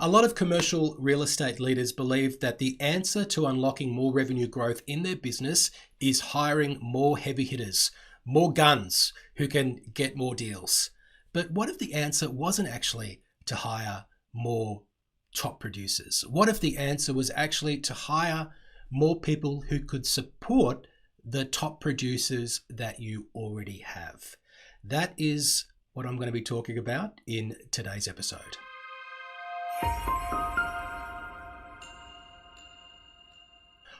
A lot of commercial real estate leaders believe that the answer to unlocking more revenue growth in their business is hiring more heavy hitters, more guns who can get more deals. But what if the answer wasn't actually to hire more top producers? What if the answer was actually to hire more people who could support the top producers that you already have? That is what I'm going to be talking about in today's episode.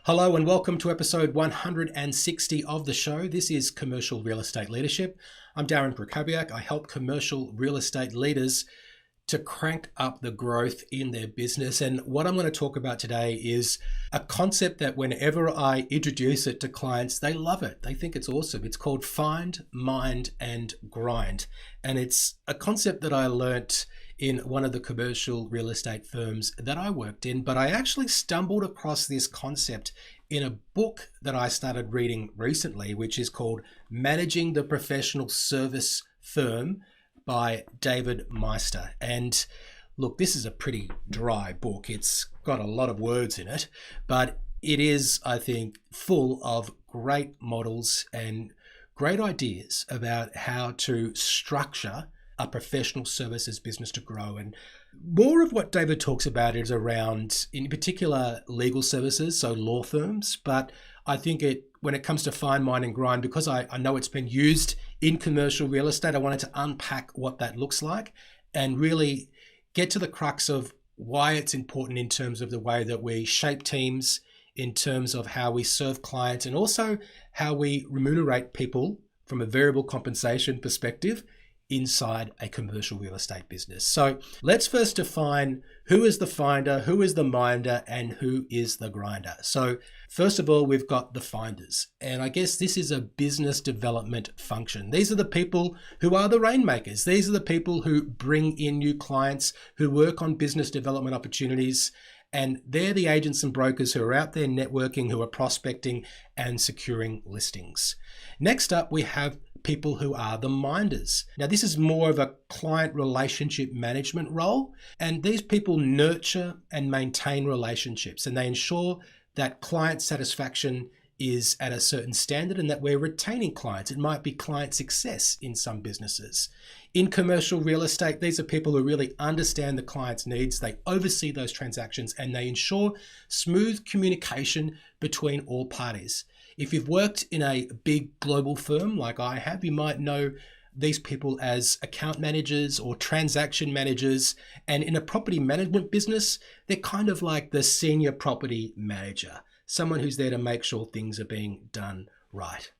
Hello and welcome to episode 160 of the show. This is Commercial Real Estate Leadership. I'm Darren Krakowiak. I help commercial real estate leaders to crank up the growth in their business. And what I'm going to talk about today is a concept that whenever I introduce it to clients, they love it. They think it's awesome. It's called Find, Mind, and Grind. And it's a concept that I learnt in one of the commercial real estate firms that I worked in, but I actually stumbled across this concept in a book that I started reading recently, which is called Managing the Professional Service Firm by David Meister. And look, this is a pretty dry book. It's got a lot of words in it, but it is, I think, full of great models and great ideas about how to structure a professional services business to grow. And more of what David talks about is around, in particular, legal services, so law firms. But I think when it comes to Find, Mind, and Grind, because I know it's been used in commercial real estate, I wanted to unpack what that looks like and really get to the crux of why it's important in terms of the way that we shape teams, in terms of how we serve clients, and also how we remunerate people from a variable compensation perspective inside a commercial real estate business. So let's first define who is the finder, who is the minder, and who is the grinder. So first of all, we've got the finders. And I guess this is a business development function. These are the people who are the rainmakers. These are the people who bring in new clients, who work on business development opportunities. And they're the agents and brokers who are out there networking, who are prospecting and securing listings. Next up, we have people who are the minders. Now, this is more of a client relationship management role, and these people nurture and maintain relationships, and they ensure that client satisfaction is at a certain standard and that we're retaining clients. It might be client success in some businesses. In commercial real estate, these are people who really understand the client's needs. They oversee those transactions and they ensure smooth communication between all parties. If you've worked in a big global firm like I have, you might know these people as account managers or transaction managers. And in a property management business, they're kind of like the senior property manager, someone who's there to make sure things are being done right.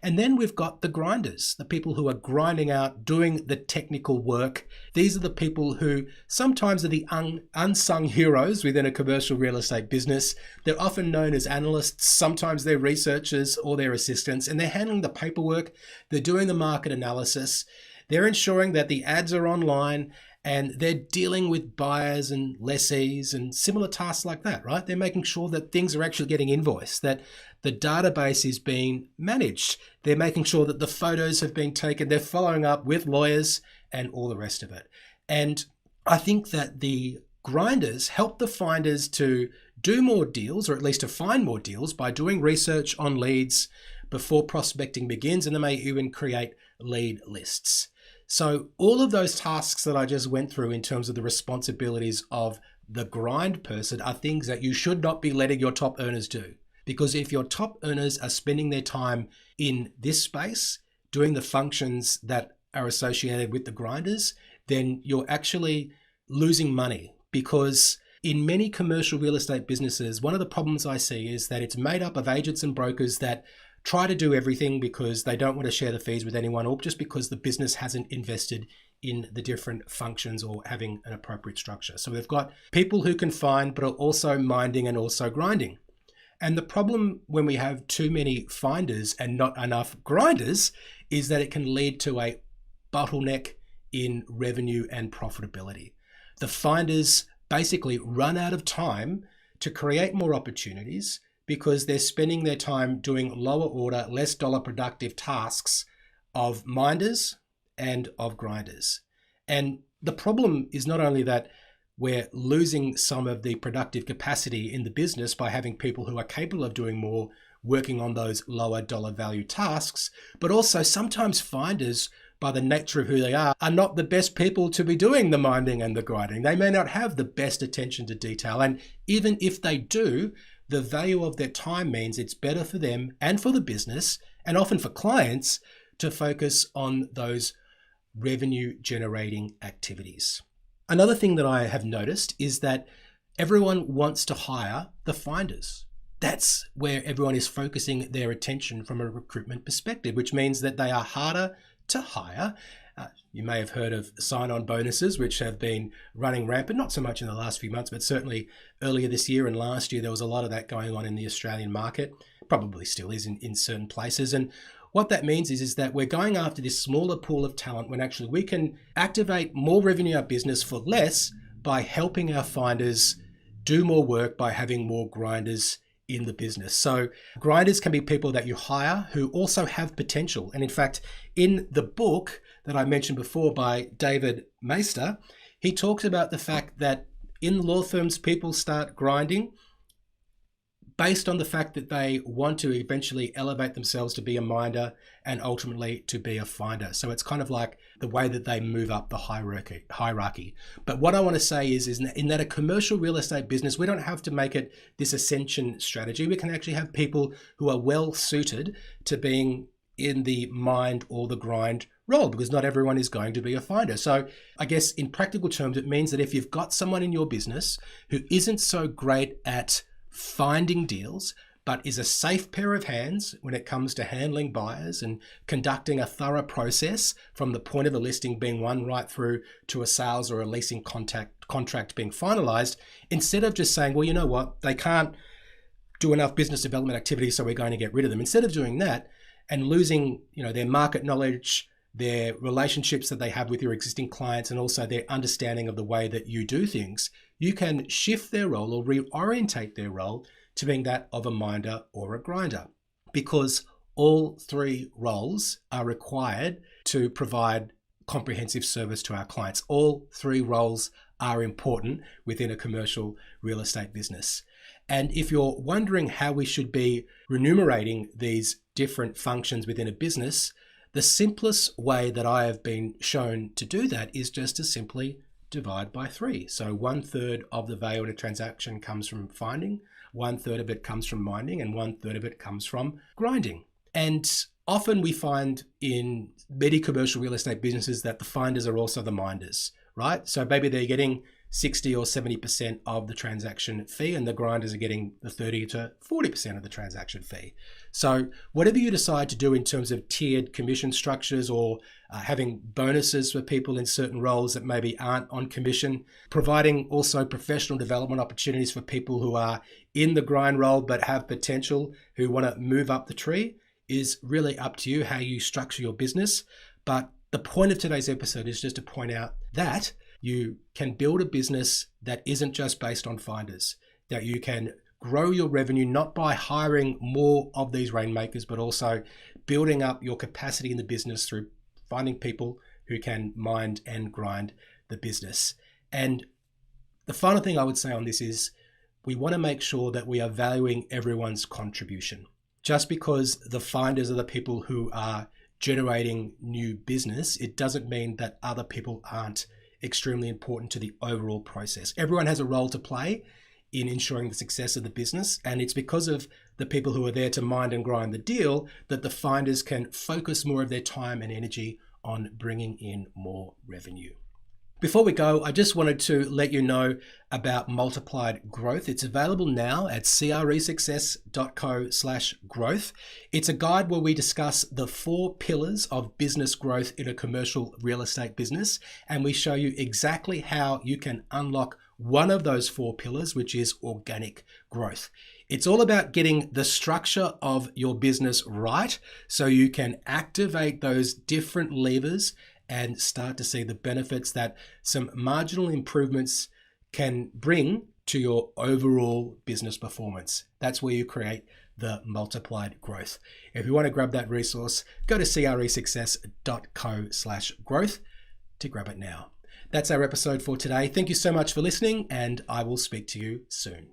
And then we've got the grinders, the people who are grinding out, doing the technical work. These are the people who sometimes are the unsung heroes within a commercial real estate business. They're often known as analysts, sometimes they're researchers or they're assistants, and they're handling the paperwork, they're doing the market analysis, they're ensuring that the ads are online, and they're dealing with buyers and lessees and similar tasks like that, right? They're making sure that things are actually getting invoiced, that the database is being managed. They're making sure that the photos have been taken. They're following up with lawyers and all the rest of it. And I think that the grinders help the finders to do more deals, or at least to find more deals, by doing research on leads before prospecting begins, and they may even create lead lists. So all of those tasks that I just went through in terms of the responsibilities of the grind person are things that you should not be letting your top earners do. Because if your top earners are spending their time in this space, doing the functions that are associated with the grinders, then you're actually losing money. Because in many commercial real estate businesses, one of the problems I see is that it's made up of agents and brokers that try to do everything because they don't want to share the fees with anyone, or just because the business hasn't invested in the different functions or having an appropriate structure. So they've got people who can find, but are also minding and also grinding. And the problem when we have too many finders and not enough grinders is that it can lead to a bottleneck in revenue and profitability. The finders basically run out of time to create more opportunities because they're spending their time doing lower order, less dollar productive tasks of minders and of grinders. And the problem is not only that we're losing some of the productive capacity in the business by having people who are capable of doing more working on those lower dollar value tasks. But also sometimes finders, by the nature of who they are not the best people to be doing the minding and the grinding. They may not have the best attention to detail. And even if they do, the value of their time means it's better for them and for the business, and often for clients, to focus on those revenue generating activities. Another thing that I have noticed is that everyone wants to hire the finders. That's where everyone is focusing their attention from a recruitment perspective, which means that they are harder to hire. You may have heard of sign-on bonuses, which have been running rampant, not so much in the last few months, but certainly earlier this year and last year, there was a lot of that going on in the Australian market. Probably still is in certain places. And what that means is that we're going after this smaller pool of talent when actually we can activate more revenue in our business for less by helping our finders do more work by having more grinders in the business. So grinders can be people that you hire who also have potential. And in fact, in the book that I mentioned before by David Maister, he talks about the fact that in law firms, people start grinding based on the fact that they want to eventually elevate themselves to be a minder and ultimately to be a finder. So it's kind of like the way that they move up the hierarchy. But what I want to say is in that a commercial real estate business, we don't have to make it this ascension strategy. We can actually have people who are well suited to being in the mind or the grind role, because not everyone is going to be a finder. So I guess in practical terms, it means that if you've got someone in your business who isn't so great at finding deals, but is a safe pair of hands when it comes to handling buyers and conducting a thorough process from the point of a listing being won right through to a sales or a leasing contract being finalized, instead of just saying, well, you know what, they can't do enough business development activity, so we're going to get rid of them. Instead of doing that and losing, their market knowledge, their relationships that they have with your existing clients, and also their understanding of the way that you do things, you can shift their role or reorientate their role to being that of a minder or a grinder, because all three roles are required to provide comprehensive service to our clients. All three roles are important within a commercial real estate business. And if you're wondering how we should be remunerating these different functions within a business, the simplest way that I have been shown to do that is just to simply divide by 3. So 1/3 of the value in a transaction comes from finding, 1/3 of it comes from minding, and 1/3 of it comes from grinding. And often we find in many commercial real estate businesses that the finders are also the minders, right? So maybe they're getting 60 or 70% of the transaction fee, and the grinders are getting the 30 to 40% of the transaction fee. So whatever you decide to do in terms of tiered commission structures or having bonuses for people in certain roles that maybe aren't on commission, providing also professional development opportunities for people who are in the grind role but have potential, who want to move up the tree, is really up to you how you structure your business. But the point of today's episode is just to point out that you can build a business that isn't just based on finders, that you can grow your revenue not by hiring more of these rainmakers, but also building up your capacity in the business through finding people who can mind and grind the business. And the final thing I would say on this is we want to make sure that we are valuing everyone's contribution. Just because the finders are the people who are generating new business, it doesn't mean that other people aren't extremely important to the overall process. Everyone has a role to play in ensuring the success of the business, and it's because of the people who are there to mind and grind the deal that the finders can focus more of their time and energy on bringing in more revenue. Before we go, I just wanted to let you know about multiplied growth. It's available now at cresuccess.co/growth. It's a guide where we discuss the 4 pillars of business growth in a commercial real estate business, and we show you exactly how you can unlock one of those 4 pillars, which is organic growth. It's all about getting the structure of your business right so you can activate those different levers and start to see the benefits that some marginal improvements can bring to your overall business performance. That's where you create the multiplied growth. If you want to grab that resource, go to cresuccess.co/growth to grab it now. That's our episode for today. Thank you so much for listening, and I will speak to you soon.